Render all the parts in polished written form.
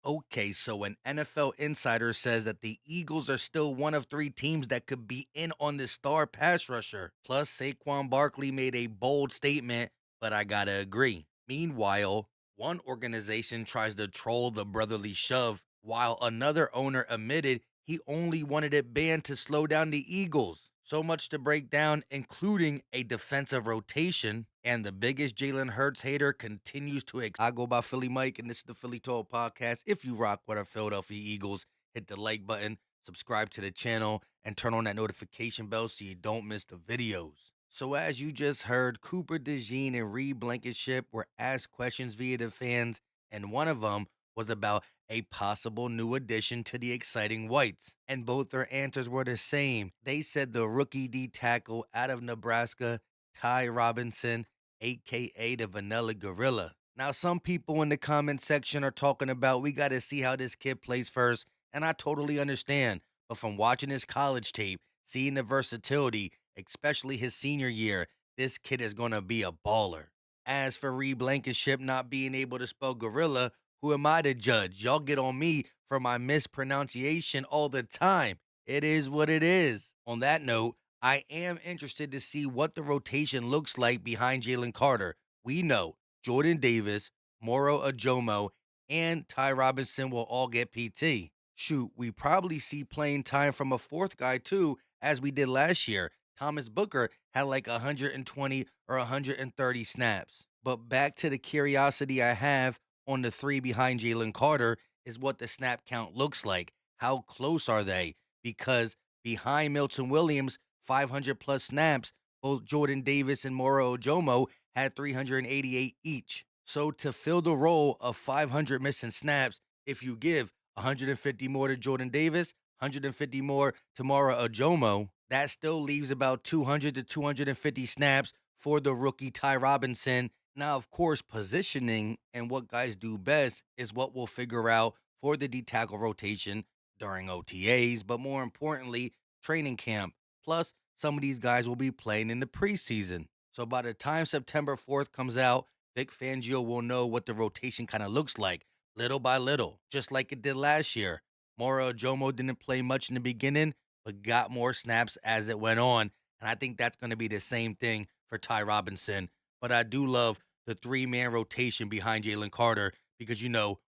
Okay, so an NFL insider says that the Eagles are still one of three teams that could be in on this star pass rusher. Plus, Saquon Barkley made a bold statement, but I gotta agree. Meanwhile, one organization tries to troll the brotherly shove, while another owner admitted he only wanted it banned to slow down the Eagles. So much to break down, including a defensive rotation. And the biggest Jalen Hurts hater continues to I go by Philly Mike, and this is the Philly Talk Podcast. If you rock with our Philadelphia Eagles, hit the like button, subscribe to the channel, and turn on that notification bell so you don't miss the videos. So as you just heard, Cooper DeJean and Reed Blankenship were asked questions via the fans, and one of them was about a possible new addition to the exciting Whites. And both their answers were the same. They said the rookie D tackle out of Nebraska, Ty Robinson, aka the Vanilla Gorilla. Now, some people in the comment section are talking about we got to see how this kid plays first, and I totally understand. But from watching his college tape, seeing the versatility, especially his senior year, this kid is going to be a baller. As for Reed Blankenship not being able to spell gorilla, who am I to judge? Y'all get on me for my mispronunciation all the time. It is what it is. On that note, I am interested to see what the rotation looks like behind Jalen Carter. We know Jordan Davis, Moro Ajomo, and Ty Robinson will all get PT. Shoot, we probably see playing time from a fourth guy too, as we did last year. Thomas Booker had like 120 or 130 snaps. But back to the curiosity I have on the three behind Jalen Carter is what the snap count looks like. How close are they? Because behind Milton Williams, 500 plus snaps, both Jordan Davis and Moro Ojomo had 388 each. So to fill the role of 500 missing snaps, if you give 150 more to Jordan Davis, 150 more to Moro Ojomo, that still leaves about 200 to 250 snaps for the rookie Ty Robinson. Now, of course, positioning and what guys do best is what we'll figure out for the D tackle rotation during OTAs, but more importantly, training camp. Plus, some of these guys will be playing in the preseason. So by the time September 4th comes out, Vic Fangio will know what the rotation kind of looks like, little by little, just like it did last year. Mora Jomo didn't play much in the beginning, but got more snaps as it went on. And I think that's going to be the same thing for Ty Robinson. But I do love the three-man rotation behind Jalen Carter because,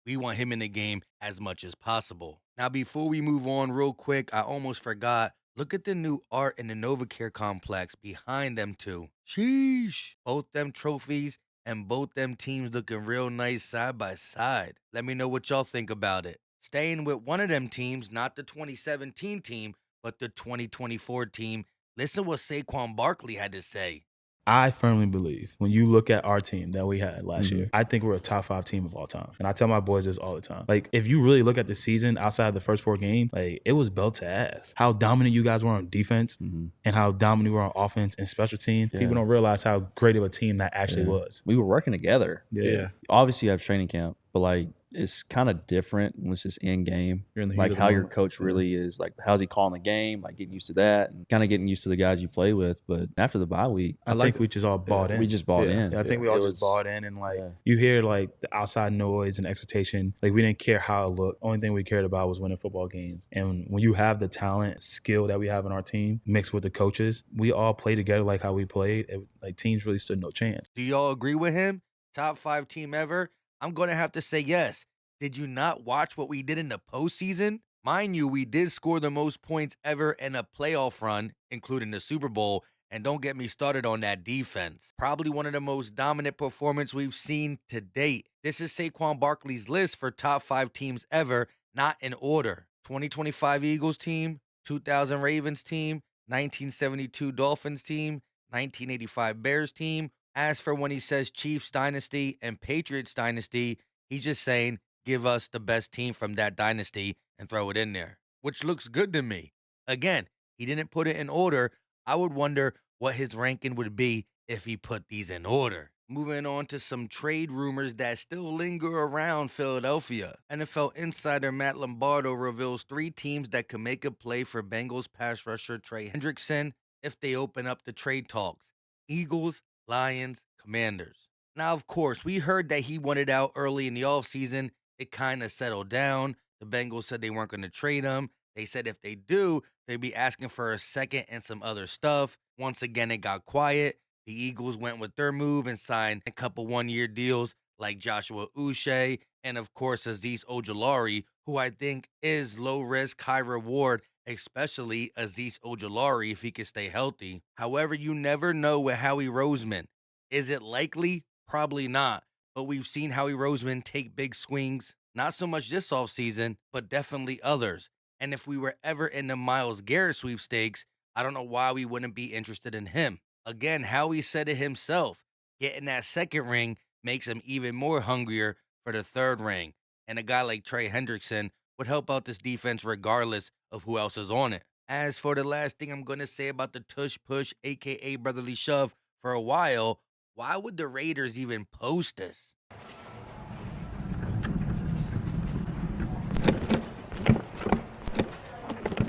we want him in the game as much as possible. Now, before we move on real quick, I almost forgot. Look at the new Art in the NovaCare complex behind them two. Sheesh. Both them trophies and both them teams looking real nice side by side. Let me know what y'all think about it. Staying with one of them teams, not the 2017 team, but the 2024 team. Listen what Saquon Barkley had to say. I firmly believe when you look at our team that we had last Mhm. year, I think we're a top 5 team of all time. And I tell my boys this all the time. Like, if you really look at the season outside of the first 4 games, like, it was belt to ass. How dominant you guys were on defense and how dominant you were on offense and special team. Yeah. People don't realize how great of a team that actually was. We were working together. Yeah. Obviously, you have training camp, but like it's kind of different when it's just in game. You're in the heat Like of the how your moment. coach really is. Like how's he calling the game? Like getting used to that and kind of getting used to the guys you play with. But after the bye week, I think we just all bought in. we just bought in. Yeah, I think we all It just was- bought in, and you hear like the outside noise and expectation. Like, we didn't care how it looked. Only thing we cared about was winning football games. And when you have the talent, skill that we have in our team mixed with the coaches, we all play together like how we played. Like, teams really stood no chance. Do y'all agree with him? Top 5 team ever? I'm going to have to say yes. Did you not watch what we did in the postseason? Mind you, we did score the most points ever in a playoff run, including the Super Bowl. And don't get me started on that defense. Probably one of the most dominant performances we've seen to date. This is Saquon Barkley's list for top 5 teams ever, not in order. 2025 Eagles team, 2000 Ravens team, 1972 Dolphins team, 1985 Bears team. As for when he says Chiefs dynasty and Patriots dynasty, he's just saying, give us the best team from that dynasty and throw it in there, which looks good to me. Again, he didn't put it in order. I would wonder what his ranking would be if he put these in order. Moving on to some trade rumors that still linger around Philadelphia. NFL insider Matt Lombardo reveals 3 teams that could make a play for Bengals pass rusher Trey Hendrickson if they open up the trade talks. Eagles, Lions, Commanders. Now, of course, we heard that he wanted out early in the offseason, it kind of settled down. The Bengals said they weren't going to trade him. They said if they do, they'd be asking for a second and some other stuff. Once again, it got quiet. The Eagles went with their move and signed a couple one-year deals like Joshua Uche and, of course, Azeez Ojulari, who I think is low risk, high reward, especially Azeez Ojulari if he can stay healthy. However, you never know with Howie Roseman. Is it likely? Probably not. But we've seen Howie Roseman take big swings, not so much this offseason, but definitely others. And if we were ever in the Myles Garrett sweepstakes, I don't know why we wouldn't be interested in him. Again, Howie said it himself. Getting that second ring makes him even more hungrier for the third ring. And a guy like Trey Hendrickson would help out this defense regardless of who else is on it. As for the last thing I'm going to say about the Tush Push, aka Brotherly Shove, for a while, why would the Raiders even post this?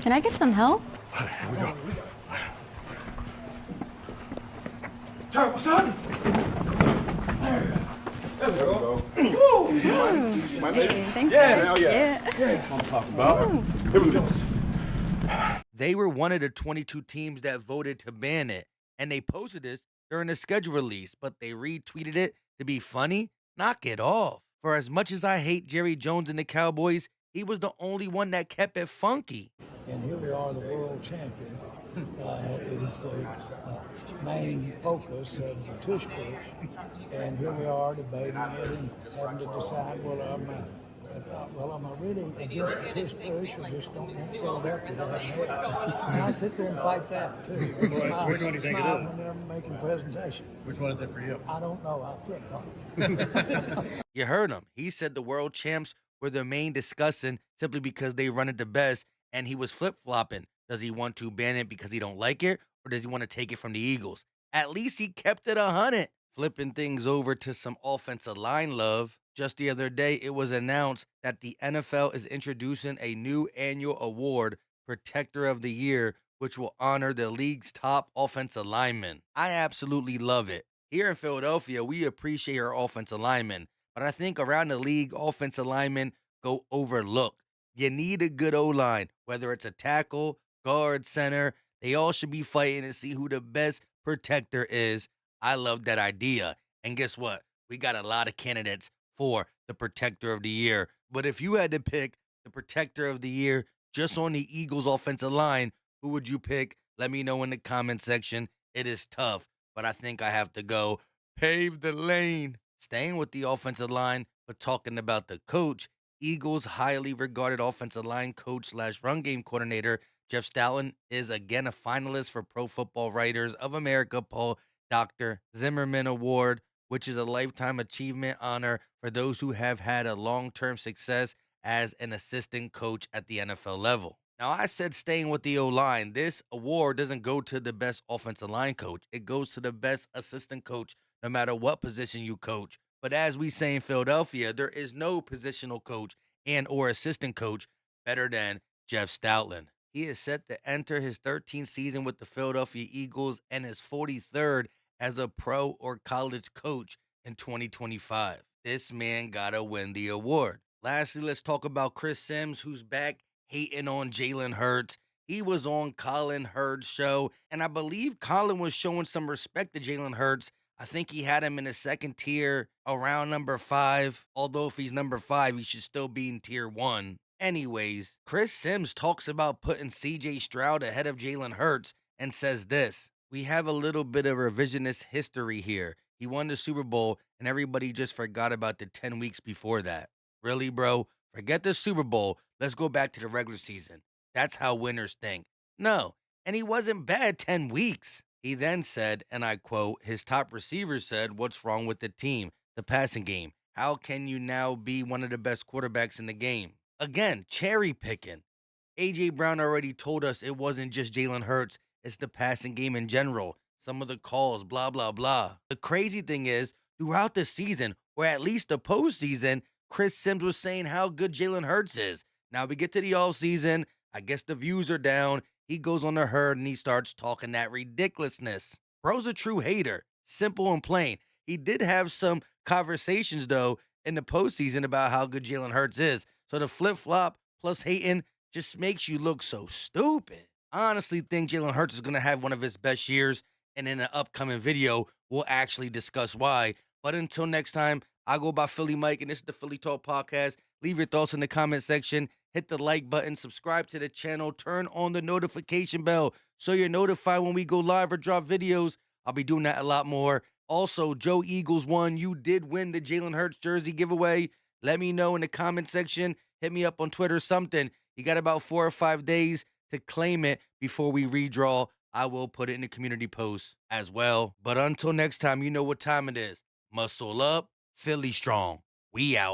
Can I get some help? Here we go. Turn, what's up? There we go. Woo! Easy money. Easy money. Hey, thanks, Yeah, guys. hell yeah. That's what I'm talking about. Here we go. They were one of the 22 teams that voted to ban it, and they posted this during the schedule release, but they retweeted it to be funny. Knock it off. For as much as I hate Jerry Jones and the Cowboys, he was the only one that kept it funky. And here we are, the world champion. Is the main focus of the Tush Push. And here we are debating it and having to decide whether am I really against the Tush Push or just don't want Philadelphia to have it? And I sit there and fight that too. And Which one do you think it is? when they're making presentations. Which one is it for you? I don't know. I flip-flop. You heard him. He said the world champs were the main discussing simply because they run it the best, and he was flip-flopping. Does he want to ban it because he don't like it, or does he want to take it from the Eagles? At least he kept it 100. Flipping things over to some offensive line love. Just the other day, it was announced that the NFL is introducing a new annual award, Protector of the Year, which will honor the league's top offensive linemen. I absolutely love it. Here in Philadelphia, we appreciate our offensive linemen, but I think around the league, offensive linemen go overlooked. You need a good O-line, whether it's a tackle, guard, center. They all should be fighting to see who the best protector is. I love that idea. And guess what? We got a lot of candidates for the Protector of the Year. But if you had to pick the Protector of the Year just on the Eagles offensive line, who would you pick? Let me know in the comment section. It is tough, but I think I have to go pave the lane. Staying with the offensive line, but talking about the coach, Eagles' highly regarded offensive line coach / run game coordinator, Jeff Stoutland, is again a finalist for Pro Football Writers of America Paul Dr. Zimmerman Award, which is a lifetime achievement honor for those who have had a long-term success as an assistant coach at the NFL level. Now, I said staying with the O-line. This award doesn't go to the best offensive line coach. It goes to the best assistant coach, no matter what position you coach. But as we say in Philadelphia, there is no positional coach and or assistant coach better than Jeff Stoutland. He is set to enter his 13th season with the Philadelphia Eagles and his 43rd as a pro or college coach in 2025. This man gotta win the award. Lastly, let's talk about Chris Sims, who's back hating on Jalen Hurts. He was on Colin Hurd's show, and I believe Colin was showing some respect to Jalen Hurts. I think he had him in the second tier around number 5. Although if he's number 5, he should still be in tier 1. Anyways, Chris Sims talks about putting CJ Stroud ahead of Jalen Hurts and says this: we have a little bit of revisionist history here. He won the Super Bowl and everybody just forgot about the 10 weeks before that. Really, bro? Forget the Super Bowl. Let's go back to the regular season. That's how winners think. No, and he wasn't bad 10 weeks. He then said, and I quote, his top receiver said, what's wrong with the team? The passing game. How can you now be one of the best quarterbacks in the game? Again, cherry picking. A.J. Brown already told us it wasn't just Jalen Hurts, it's the passing game in general. Some of the calls, blah, blah, blah. The crazy thing is, throughout the season, or at least the postseason, Chris Sims was saying how good Jalen Hurts is. Now we get to the offseason, I guess the views are down. He goes on the herd and he starts talking that ridiculousness. Bro's a true hater, simple and plain. He did have some conversations, though, in the postseason about how good Jalen Hurts is. So the flip-flop plus hating just makes you look so stupid. I honestly think Jalen Hurts is going to have one of his best years, and in an upcoming video, we'll actually discuss why. But until next time, I go by Philly Mike, and this is the Philly Talk Podcast. Leave your thoughts in the comment section. Hit the like button, subscribe to the channel, turn on the notification bell so you're notified when we go live or drop videos. I'll be doing that a lot more. Also, Joe Eagles won. You did win the Jalen Hurts jersey giveaway. Let me know in the comment section. Hit me up on Twitter, something. You got about 4 or 5 days to claim it before we redraw. I will put it in the community post as well. But until next time, you know what time it is. Muscle up, Philly strong. We out.